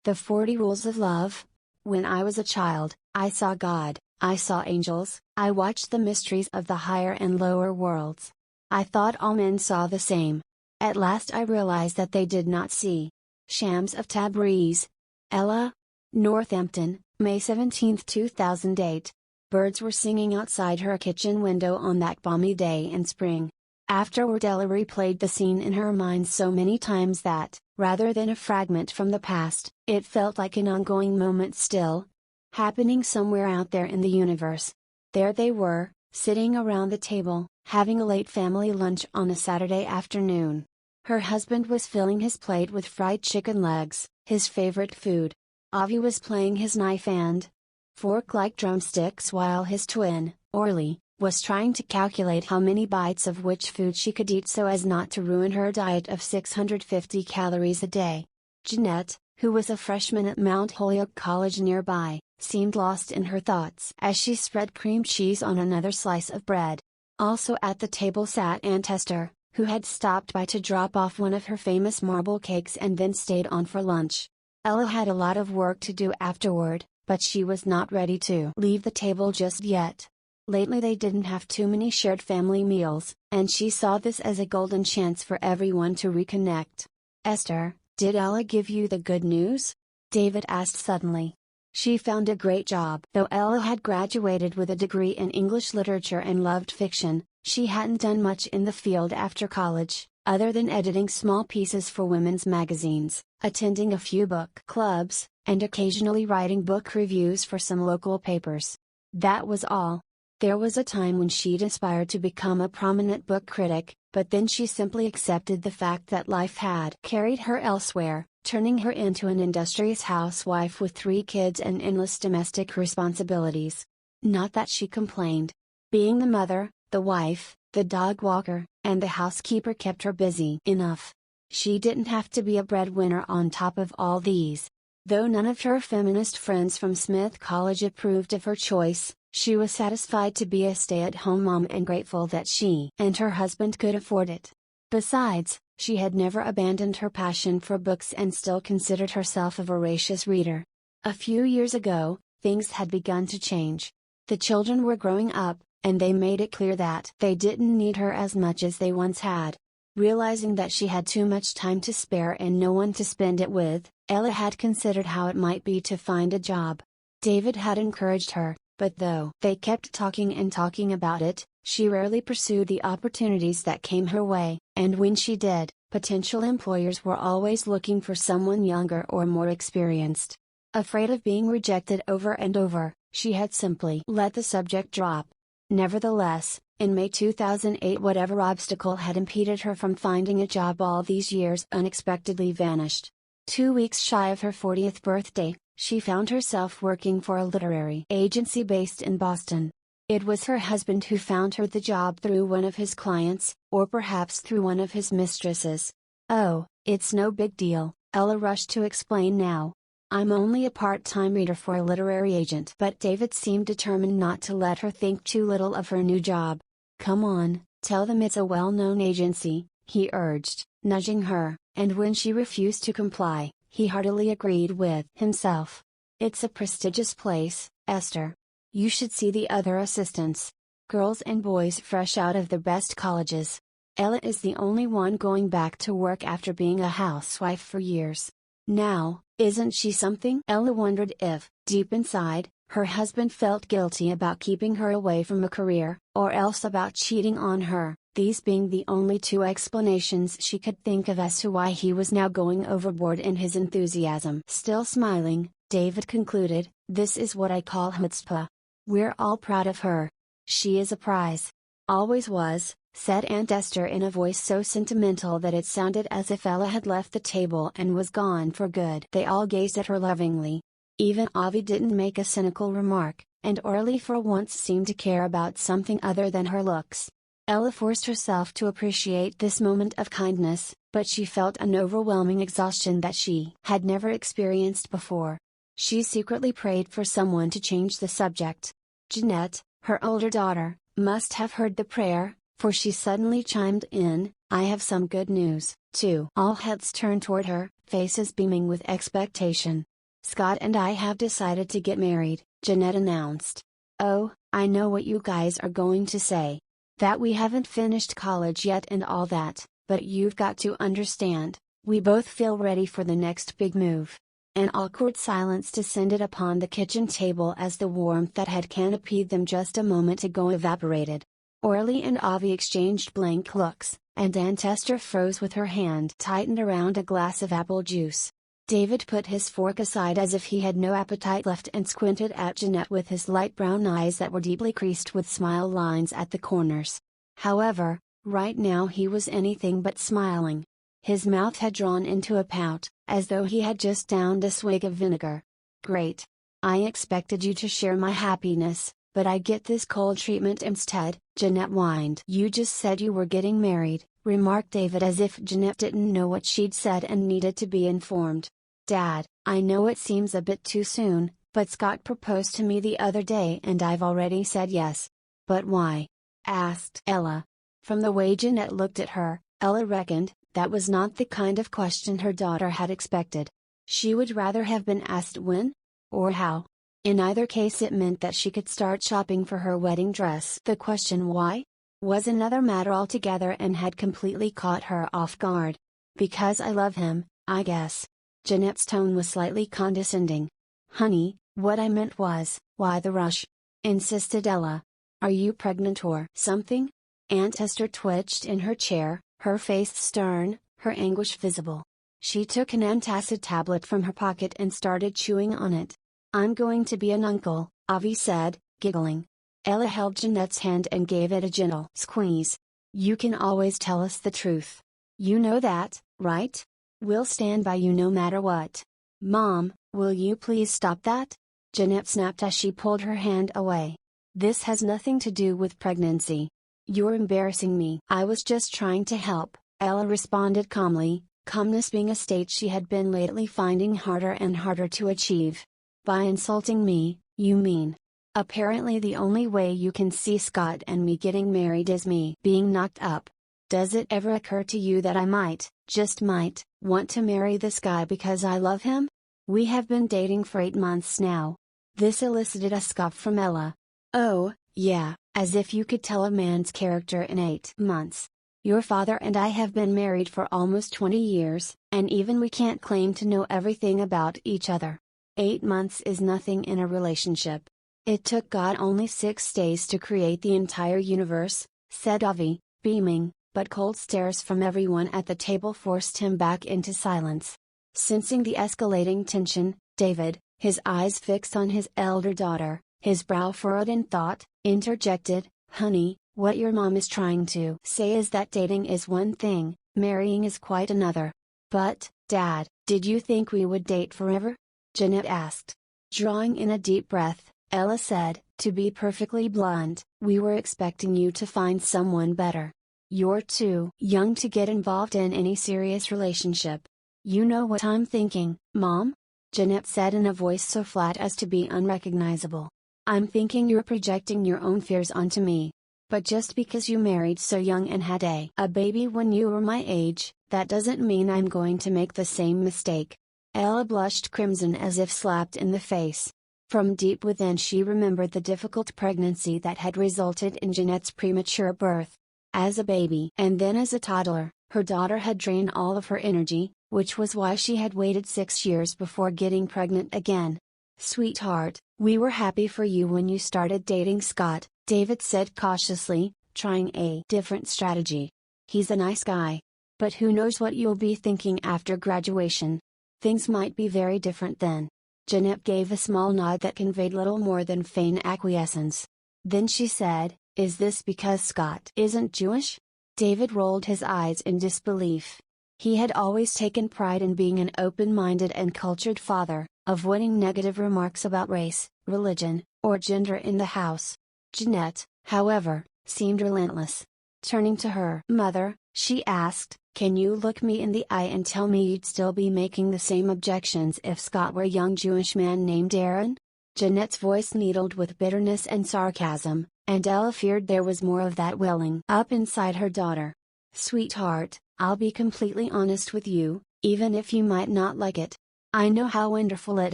The 40 Rules of Love. When I was a child, I saw God, I saw angels, I watched the mysteries of the higher and lower worlds. I thought all men saw the same. At last I realized that they did not see. Shams of Tabriz. Ella. Northampton, May 17, 2008. Birds were singing outside her kitchen window on that balmy day in spring. Afterward Ella replayed the scene in her mind so many times that, rather than a fragment from the past, it felt like an ongoing moment still happening somewhere out there in the universe. There they were, sitting around the table, having a late family lunch on a Saturday afternoon. Her husband was filling his plate with fried chicken legs, his favorite food. Avi was playing his knife and fork like drumsticks while his twin, Orly, was trying to calculate how many bites of which food she could eat so as not to ruin her diet of 650 calories a day. Jeanette, who was a freshman at Mount Holyoke College nearby, seemed lost in her thoughts as she spread cream cheese on another slice of bread. Also at the table sat Aunt Esther, who had stopped by to drop off one of her famous marble cakes and then stayed on for lunch. Ella had a lot of work to do afterward, but she was not ready to leave the table just yet. Lately they didn't have too many shared family meals, and she saw this as a golden chance for everyone to reconnect. "Esther, did Ella give you the good news?" David asked suddenly. She found a great job. Though Ella had graduated with a degree in English literature and loved fiction, she hadn't done much in the field after college, other than editing small pieces for women's magazines, attending a few book clubs, and occasionally writing book reviews for some local papers. That was all. There was a time when she'd aspired to become a prominent book critic, but then she simply accepted the fact that life had carried her elsewhere, turning her into an industrious housewife with 3 kids and endless domestic responsibilities. Not that she complained. Being the mother, the wife, the dog walker, and the housekeeper kept her busy enough. She didn't have to be a breadwinner on top of all these. Though none of her feminist friends from Smith College approved of her choice, she was satisfied to be a stay-at-home mom and grateful that she and her husband could afford it. Besides, she had never abandoned her passion for books and still considered herself a voracious reader. A few years ago, things had begun to change. The children were growing up, and they made it clear that they didn't need her as much as they once had. Realizing that she had too much time to spare and no one to spend it with, Ella had considered how it might be to find a job. David had encouraged her, but though they kept talking and talking about it, she rarely pursued the opportunities that came her way, and when she did, potential employers were always looking for someone younger or more experienced. Afraid of being rejected over and over, she had simply let the subject drop. Nevertheless, in May 2008 whatever obstacle had impeded her from finding a job all these years unexpectedly vanished. 2 weeks shy of her 40th birthday, she found herself working for a literary agency based in Boston. It was her husband who found her the job through one of his clients, or perhaps through one of his mistresses. "Oh, it's no big deal," Ella rushed to explain now. "I'm only a part-time reader for a literary agent." But David seemed determined not to let her think too little of her new job. "Come on, tell them it's a well-known agency," he urged, nudging her, and when she refused to comply, he heartily agreed with himself. "It's a prestigious place, Esther. You should see the other assistants. Girls and boys fresh out of the best colleges. Ella is the only one going back to work after being a housewife for years. Now, isn't she something?" Ella wondered if, deep inside, her husband felt guilty about keeping her away from a career, or else about cheating on her, these being the only 2 explanations she could think of as to why he was now going overboard in his enthusiasm. Still smiling, David concluded, "This is what I call chutzpah. We're all proud of her. She is a prize. Always was," said Aunt Esther in a voice so sentimental that it sounded as if Ella had left the table and was gone for good. They all gazed at her lovingly. Even Avi didn't make a cynical remark, and Orly for once seemed to care about something other than her looks. Ella forced herself to appreciate this moment of kindness, but she felt an overwhelming exhaustion that she had never experienced before. She secretly prayed for someone to change the subject. Jeanette, her older daughter, must have heard the prayer, for she suddenly chimed in, "I have some good news, too." All heads turned toward her, faces beaming with expectation. "Scott and I have decided to get married," Jeanette announced. "Oh, I know what you guys are going to say. That we haven't finished college yet and all that, but you've got to understand, we both feel ready for the next big move." An awkward silence descended upon the kitchen table as the warmth that had canopied them just a moment ago evaporated. Orly and Avi exchanged blank looks, and Aunt Esther froze with her hand tightened around a glass of apple juice. David put his fork aside as if he had no appetite left and squinted at Jeanette with his light brown eyes that were deeply creased with smile lines at the corners. However, right now he was anything but smiling. His mouth had drawn into a pout, as though he had just downed a swig of vinegar. "Great. I expected you to share my happiness, but I get this cold treatment instead," Jeanette whined. "You just said you were getting married," remarked David as if Jeanette didn't know what she'd said and needed to be informed. "Dad, I know it seems a bit too soon, but Scott proposed to me the other day and I've already said yes." "But why?" asked Ella. From the way Jeanette looked at her, Ella reckoned that was not the kind of question her daughter had expected. She would rather have been asked when? Or how? In either case it meant that she could start shopping for her wedding dress. The question why? Was another matter altogether and had completely caught her off guard. "Because I love him, I guess." Jeanette's tone was slightly condescending. "Honey, what I meant was, why the rush?" insisted Ella. "Are you pregnant or something?" Aunt Esther twitched in her chair, her face stern, her anguish visible. She took an antacid tablet from her pocket and started chewing on it. "I'm going to be an uncle," Avi said, giggling. Ella held Jeanette's hand and gave it a gentle squeeze. "You can always tell us the truth. You know that, right? We'll stand by you no matter what." "Mom, will you please stop that?" Jeanette snapped as she pulled her hand away. "This has nothing to do with pregnancy. You're embarrassing me." "I was just trying to help," Ella responded calmly, calmness being a state she had been lately finding harder and harder to achieve. "By insulting me, you mean? Apparently the only way you can see Scott and me getting married is me being knocked up. Does it ever occur to you that I might, just might, want to marry this guy because I love him? We have been dating for 8 months now." This elicited a scoff from Ella. "Oh, yeah, as if you could tell a man's character in 8 months. Your father and I have been married for almost 20 years, and even we can't claim to know everything about each other. 8 months is nothing in a relationship. It took God only 6 days to create the entire universe," said Avi, beaming, but cold stares from everyone at the table forced him back into silence. Sensing the escalating tension, David, his eyes fixed on his elder daughter, his brow furrowed in thought, interjected, "Honey, what your mom is trying to say is that dating is one thing, marrying is quite another." "But, Dad, did you think we would date forever?" Jeanette asked. Drawing in a deep breath, Ella said, "To be perfectly blunt, we were expecting you to find someone better. You're too young to get involved in any serious relationship." "You know what I'm thinking, Mom?" Jeanette said in a voice so flat as to be unrecognizable. "I'm thinking you're projecting your own fears onto me. But just because you married so young and had a baby when you were my age, that doesn't mean I'm going to make the same mistake." Ella blushed crimson as if slapped in the face. From deep within she remembered the difficult pregnancy that had resulted in Jeanette's premature birth. As a baby and then as a toddler, her daughter had drained all of her energy, which was why she had waited 6 years before getting pregnant again. "Sweetheart, we were happy for you when you started dating Scott," David said cautiously, trying a different strategy. "He's a nice guy. But who knows what you'll be thinking after graduation? Things might be very different then." Jeanette gave a small nod that conveyed little more than feigned acquiescence. Then she said, "Is this because Scott isn't Jewish?" David rolled his eyes in disbelief. He had always taken pride in being an open-minded and cultured father, avoiding negative remarks about race, religion, or gender in the house. Jeanette, however, seemed relentless. Turning to her mother, she asked, "Can you look me in the eye and tell me you'd still be making the same objections if Scott were a young Jewish man named Aaron?" Jeanette's voice needled with bitterness and sarcasm, and Ella feared there was more of that welling up inside her daughter. "Sweetheart, I'll be completely honest with you, even if you might not like it. I know how wonderful it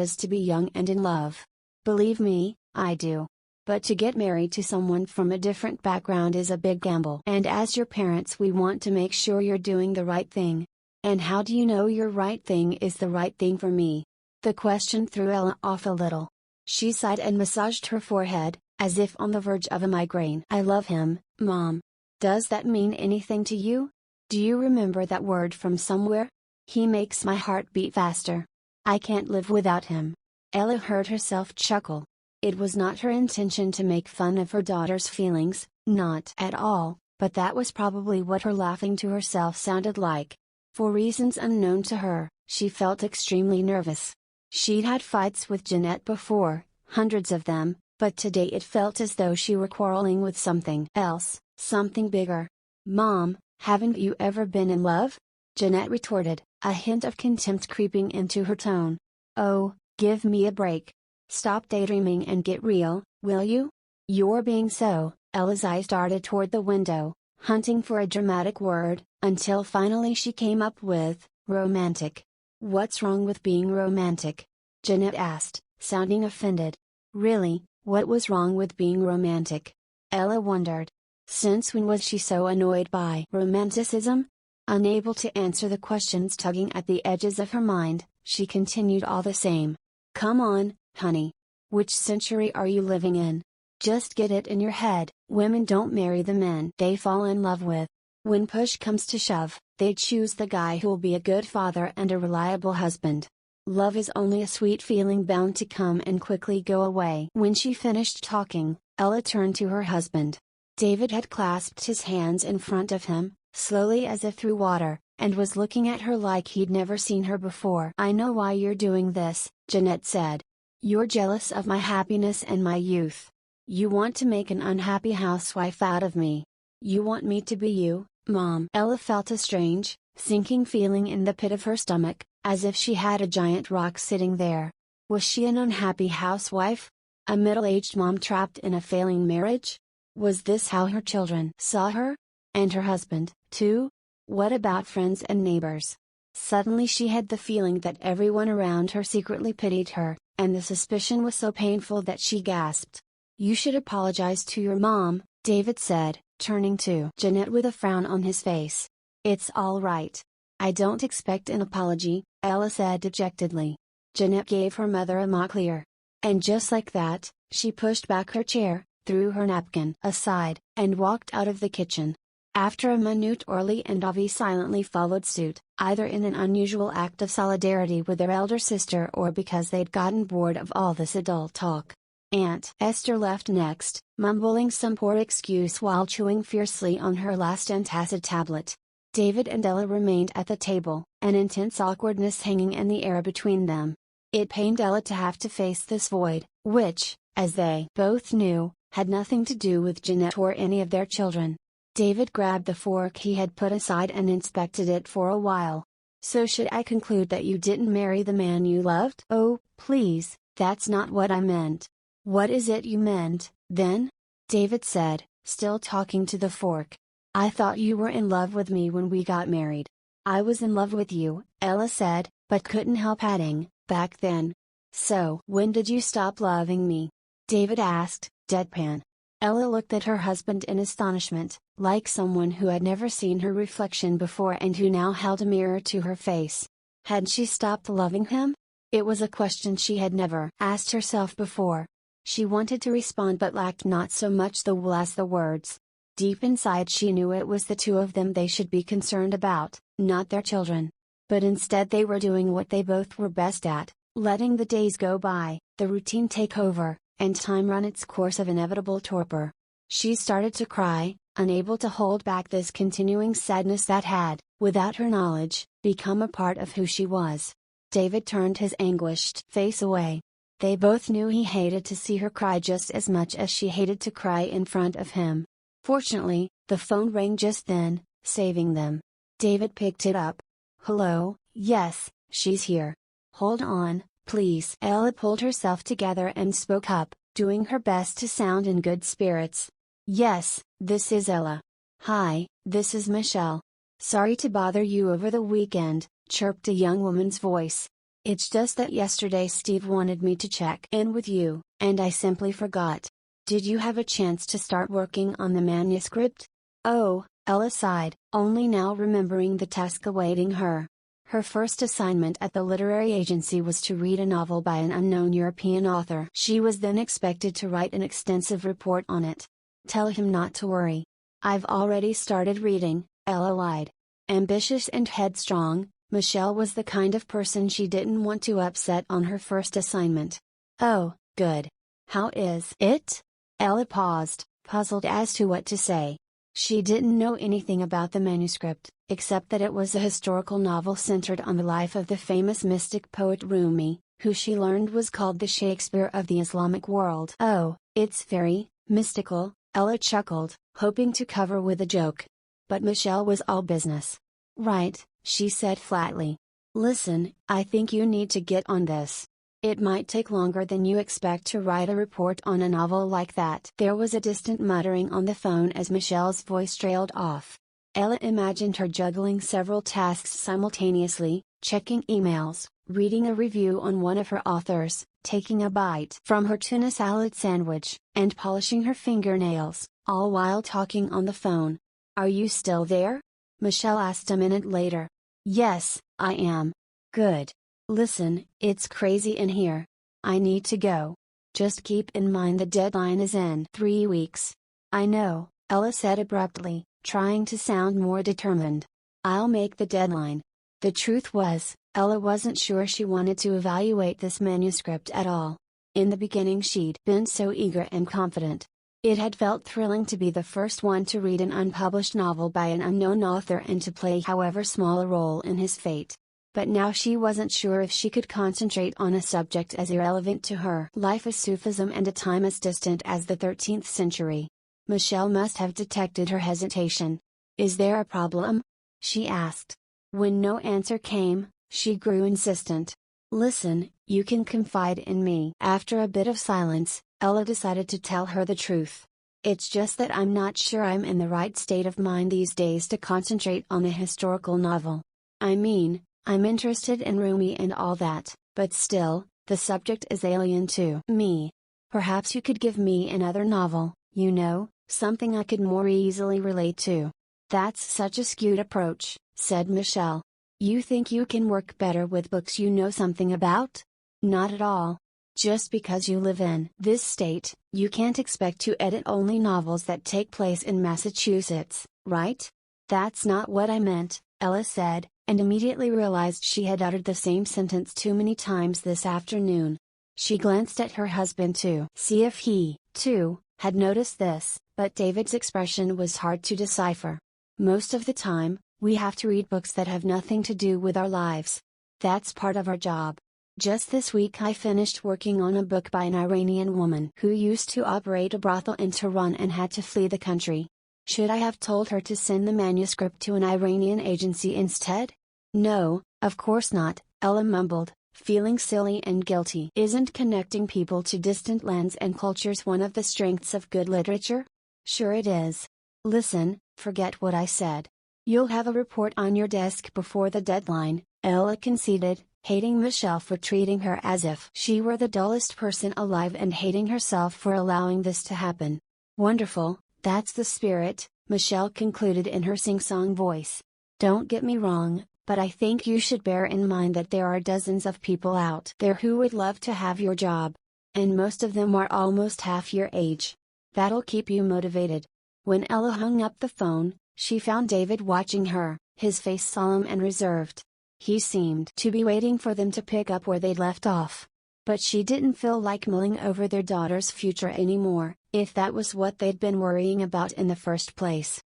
is to be young and in love. Believe me, I do. But to get married to someone from a different background is a big gamble. And as your parents, we want to make sure you're doing the right thing. And how do you know your right thing is the right thing for me? The question threw Ella off a little. She sighed and massaged her forehead, as if on the verge of a migraine. I love him, Mom. Does that mean anything to you? Do you remember that word from somewhere? He makes my heart beat faster. I can't live without him. Ella heard herself chuckle. It was not her intention to make fun of her daughter's feelings, not at all, but that was probably what her laughing to herself sounded like. For reasons unknown to her, she felt extremely nervous. She'd had fights with Jeanette before, hundreds of them, but today it felt as though she were quarreling with something else, something bigger. Mom, haven't you ever been in love? Jeanette retorted, a hint of contempt creeping into her tone. Oh, give me a break. Stop daydreaming and get real, will you? You're being so. Ella's eyes darted toward the window, hunting for a dramatic word, until finally she came up with, romantic. What's wrong with being romantic? Jeanette asked, sounding offended. Really, what was wrong with being romantic? Ella wondered. Since when was she so annoyed by romanticism? Unable to answer the questions tugging at the edges of her mind, she continued all the same. Come on, honey. Which century are you living in? Just get it in your head, women don't marry the men they fall in love with. When push comes to shove, they choose the guy who'll be a good father and a reliable husband. Love is only a sweet feeling bound to come and quickly go away. When she finished talking, Ella turned to her husband. David had clasped his hands in front of him, slowly as if through water, and was looking at her like he'd never seen her before. I know why you're doing this, Jeanette said. You're jealous of my happiness and my youth. You want to make an unhappy housewife out of me. You want me to be you, Mom. Ella felt a strange, sinking feeling in the pit of her stomach, as if she had a giant rock sitting there. Was she an unhappy housewife? A middle-aged mom trapped in a failing marriage? Was this how her children saw her? And her husband, too? What about friends and neighbors? Suddenly she had the feeling that everyone around her secretly pitied her, and the suspicion was so painful that she gasped. You should apologize to your mom, David said, turning to Jeanette with a frown on his face. It's all right. I don't expect an apology, Ella said dejectedly. Jeanette gave her mother a mock leer. And just like that, she pushed back her chair, threw her napkin aside, and walked out of the kitchen. After a minute Orly and Avi silently followed suit, either in an unusual act of solidarity with their elder sister or because they'd gotten bored of all this adult talk. Aunt Esther left next, mumbling some poor excuse while chewing fiercely on her last antacid tablet. David and Ella remained at the table, an intense awkwardness hanging in the air between them. It pained Ella to have to face this void, which, as they both knew, had nothing to do with Jeanette or any of their children. David grabbed the fork he had put aside and inspected it for a while. So should I conclude that you didn't marry the man you loved? Oh, please, that's not what I meant. What is it you meant, then? David said, still talking to the fork. I thought you were in love with me when we got married. I was in love with you, Ella said, but couldn't help adding, back then. So when did you stop loving me? David asked, deadpan. Ella looked at her husband in astonishment, like someone who had never seen her reflection before and who now held a mirror to her face. Had she stopped loving him? It was a question she had never asked herself before. She wanted to respond but lacked not so much the will as the words. Deep inside she knew it was the two of them they should be concerned about, not their children. But instead they were doing what they both were best at, letting the days go by, the routine take over, and time run its course of inevitable torpor. She started to cry, unable to hold back this continuing sadness that had, without her knowledge, become a part of who she was. David turned his anguished face away. They both knew he hated to see her cry just as much as she hated to cry in front of him. Fortunately, the phone rang just then, saving them. David picked it up. Hello, yes, she's here. Hold on, please. Ella pulled herself together and spoke up, doing her best to sound in good spirits. Yes, this is Ella. Hi, this is Michelle. Sorry to bother you over the weekend, chirped a young woman's voice. It's just that yesterday Steve wanted me to check in with you, and I simply forgot. Did you have a chance to start working on the manuscript? Oh, Ella sighed, only now remembering the task awaiting her. Her first assignment at the literary agency was to read a novel by an unknown European author. She was then expected to write an extensive report on it. Tell him not to worry. I've already started reading, Ella lied. Ambitious and headstrong, Michelle was the kind of person she didn't want to upset on her first assignment. Oh, good. How is it? Ella paused, puzzled as to what to say. She didn't know anything about the manuscript, except that it was a historical novel centered on the life of the famous mystic poet Rumi, who she learned was called the Shakespeare of the Islamic world. Oh, it's very mystical, Ella chuckled, hoping to cover with a joke. But Michelle was all business. Right, she said flatly. Listen, I think you need to get on this. It might take longer than you expect to write a report on a novel like that. There was a distant muttering on the phone as Michelle's voice trailed off. Ella imagined her juggling several tasks simultaneously, checking emails, reading a review on one of her authors, taking a bite from her tuna salad sandwich, and polishing her fingernails, all while talking on the phone. Are you still there? Michelle asked a minute later. Yes, I am. Good. Listen, it's crazy in here. I need to go. Just keep in mind the deadline is in 3 weeks. I know, Ella said abruptly, trying to sound more determined. I'll make the deadline. The truth was, Ella wasn't sure she wanted to evaluate this manuscript at all. In the beginning she'd been so eager and confident. It had felt thrilling to be the first one to read an unpublished novel by an unknown author and to play however small a role in his fate. But now she wasn't sure if she could concentrate on a subject as irrelevant to her life as Sufism and a time as distant as the 13th century. Michelle must have detected her hesitation. Is there a problem? She asked. When no answer came, she grew insistent. Listen, you can confide in me. After a bit of silence, Ella decided to tell her the truth. It's just that I'm not sure I'm in the right state of mind these days to concentrate on a historical novel. I mean, I'm interested in Rumi and all that, but still, the subject is alien to me. Perhaps you could give me another novel, you know, something I could more easily relate to. That's such a skewed approach, said Michelle. You think you can work better with books you know something about? Not at all. Just because you live in this state, you can't expect to edit only novels that take place in Massachusetts, right? That's not what I meant, Ella said, and immediately realized she had uttered the same sentence too many times this afternoon. She glanced at her husband to see if he, too, had noticed this, but David's expression was hard to decipher. Most of the time, we have to read books that have nothing to do with our lives. That's part of our job. Just this week I finished working on a book by an Iranian woman who used to operate a brothel in Tehran and had to flee the country. Should I have told her to send the manuscript to an Iranian agency instead? No, of course not, Ella mumbled, feeling silly and guilty. Isn't connecting people to distant lands and cultures one of the strengths of good literature? Sure it is. Listen, forget what I said. You'll have a report on your desk before the deadline, Ella conceded, hating Michelle for treating her as if she were the dullest person alive and hating herself for allowing this to happen. Wonderful, that's the spirit, Michelle concluded in her sing-song voice. Don't get me wrong, but I think you should bear in mind that there are dozens of people out there who would love to have your job. And most of them are almost half your age. That'll keep you motivated. When Ella hung up the phone, she found David watching her, his face solemn and reserved. He seemed to be waiting for them to pick up where they'd left off. But she didn't feel like mulling over their daughter's future anymore, if that was what they'd been worrying about in the first place.